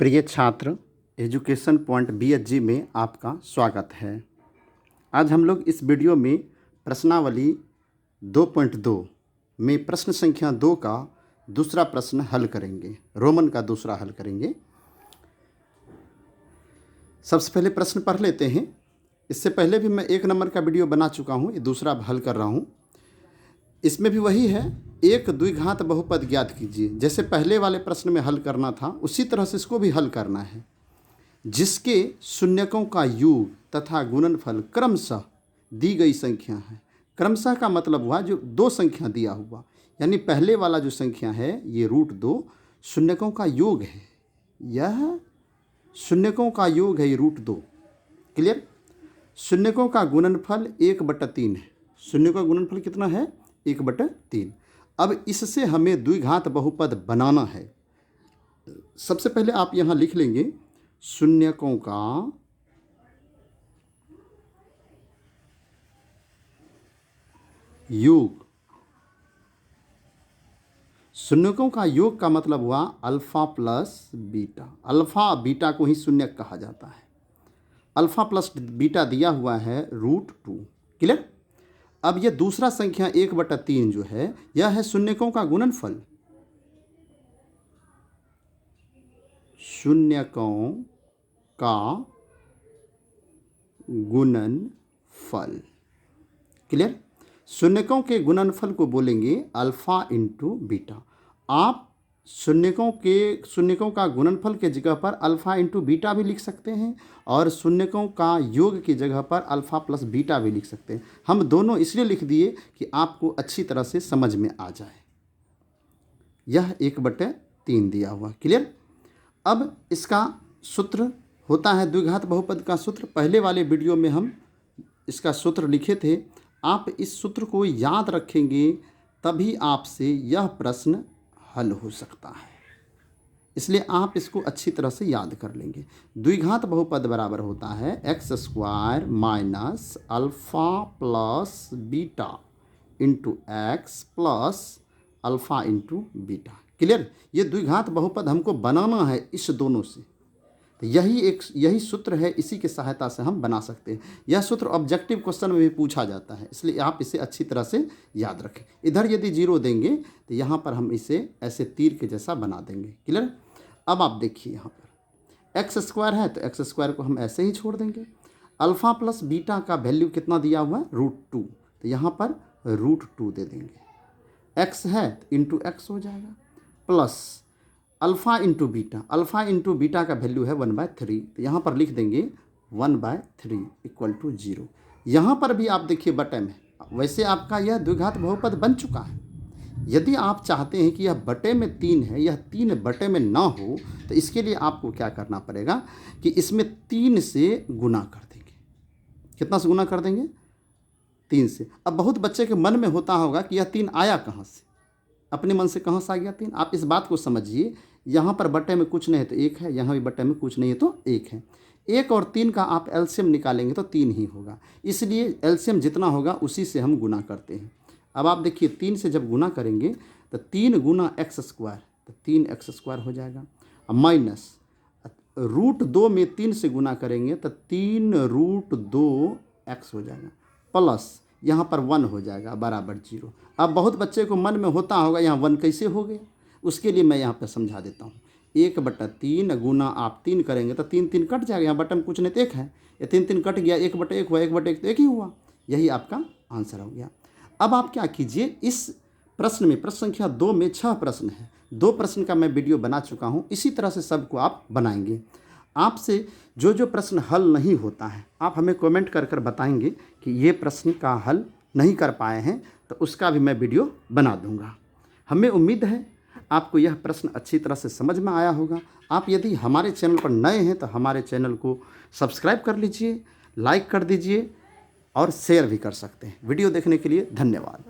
प्रिय छात्र, education point BHG में आपका स्वागत है। आज हम लोग इस वीडियो में प्रश्नावली 2.2 में प्रश्न संख्या 2 का दूसरा प्रश्न हल करेंगे। रोमन का दूसरा हल करेंगे। सबसे पहले प्रश्न पढ़ लेते हैं। इससे पहले भी मैं 1 नंबर का वीडियो बना चुका हूँ, ये दूसरा हल कर रहा हूँ। इसमें भी वही है, एक द्विघात बहुपद ज्ञात कीजिए। जैसे पहले वाले प्रश्न में हल करना था उसी तरह से इसको भी हल करना है, जिसके शून्यकों का योग तथा गुणनफल क्रमशः दी गई संख्या है। क्रमशः का मतलब हुआ जो दो संख्या दिया हुआ, यानी पहले वाला जो संख्या है ये √2 शून्यकों का योग है, यह शून्यकों का योग है, ये √2। क्लियर। शून्यकों का गुणनफल 1/3 है। शून्य का गुणनफल कितना है? 1/3। अब इससे हमें द्विघात बहुपद बनाना है। सबसे पहले आप यहां लिख लेंगे शून्यकों का योग। शून्यकों का योग का मतलब हुआ alpha plus beta. Alpha beta को ही शून्यक कहा जाता है। अल्फा प्लस बीटा दिया हुआ है √2। क्लियर। अब यह दूसरा संख्या 1/3 जो है यह है शून्यकों का गुणनफल। शून्यकों का गुणनफल। क्लियर। शून्यकों के गुणनफल को बोलेंगे अल्फा इंटू बीटा। आप शून्यकों का गुणनफल के जगह पर अल्फा इंटू बीटा भी लिख सकते हैं और शून्यकों का योग की जगह पर अल्फा प्लस बीटा भी लिख सकते हैं। हम दोनों इसलिए लिख दिए कि आपको अच्छी तरह से समझ में आ जाए। यह 1/3 दिया हुआ। क्लियर। अब इसका सूत्र होता है द्विघात बहुपद का सूत्र। पहले वाले वीडियो में हम इसका सूत्र लिखे थे। आप इस सूत्र को याद रखेंगे तभी आपसे यह प्रश्न हल हो सकता है, इसलिए आप इसको अच्छी तरह से याद कर लेंगे। द्विघात बहुपद बराबर होता है x² minus alpha plus beta into x plus alpha into beta. Clear. ये द्विघात बहुपद हमको बनाना है इस दोनों से, तो यही सूत्र है, इसी की सहायता से हम बना सकते हैं। यह सूत्र ऑब्जेक्टिव क्वेश्चन में भी पूछा जाता है, इसलिए आप इसे अच्छी तरह से याद रखें। इधर यदि 0 देंगे तो यहाँ पर हम इसे ऐसे तीर के जैसा बना देंगे। क्लियर। अब आप देखिए यहाँ पर x² है तो x² को हम ऐसे ही छोड़ देंगे। अल्फ़ा प्लस बीटा का वैल्यू कितना दिया हुआ है? √2, तो यहाँ पर √2 दे देंगे। x है तो इंटू x हो जाएगा, plus alpha into beta. Alpha into beta का वैल्यू है 1/3, तो यहाँ पर लिख देंगे 1/3 = 0। यहाँ पर भी आप देखिए बटे में, वैसे आपका यह द्विघात बहुपद बन चुका है। यदि आप चाहते हैं कि यह बटे में 3 है, यह 3 बटे में ना हो, तो इसके लिए आपको क्या करना पड़ेगा कि इसमें 3 से गुना कर देंगे। कितना से गुना कर देंगे? 3 से। अब बहुत बच्चे के मन में होता होगा कि यह 3 आया कहाँ से, अपने मन से कहाँ से आ गया 3। आप इस बात को समझिए, यहाँ पर बटे में कुछ नहीं है तो 1 है, यहाँ भी बटे में कुछ नहीं है तो 1 है। 1 और 3 का आप एलसीएम निकालेंगे तो 3 ही होगा, इसलिए एलसीएम जितना होगा उसी से हम गुना करते हैं। अब आप देखिए 3 से जब गुना करेंगे तो 3 गुना x², तो 3x² हो जाएगा, माइनस √2 में 3 से गुना करेंगे तो 3√2x हो जाएगा, प्लस यहाँ पर 1 हो जाएगा बराबर 0। अब बहुत बच्चे को मन में होता होगा यहाँ 1 कैसे हो गया, उसके लिए मैं यहाँ पर समझा देता हूँ। 1/3 गुना आप 3 करेंगे तो 3 कट जाएगा, यहाँ बटन कुछ नहीं तो 1 है, ये 3 कट गया, 1/1 हुआ, 1/1 तो 1 ही हुआ। यही आपका आंसर हो गया। अब आप क्या कीजिए, इस प्रश्न में प्रश्न संख्या 2 में 6 प्रश्न है। 2 प्रश्न का मैं वीडियो बना चुका हूँ, इसी तरह से सबको आप बनाएंगे। आपसे जो प्रश्न हल नहीं होता है आप हमें कमेंट कर बताएंगे कि ये प्रश्न का हल नहीं कर पाए हैं, तो उसका भी मैं वीडियो बना दूंगा। हमें उम्मीद है आपको यह प्रश्न अच्छी तरह से समझ में आया होगा। आप यदि हमारे चैनल पर नए हैं तो हमारे चैनल को सब्सक्राइब कर लीजिए, लाइक कर दीजिए और शेयर भी कर सकते हैं। वीडियो देखने के लिए धन्यवाद।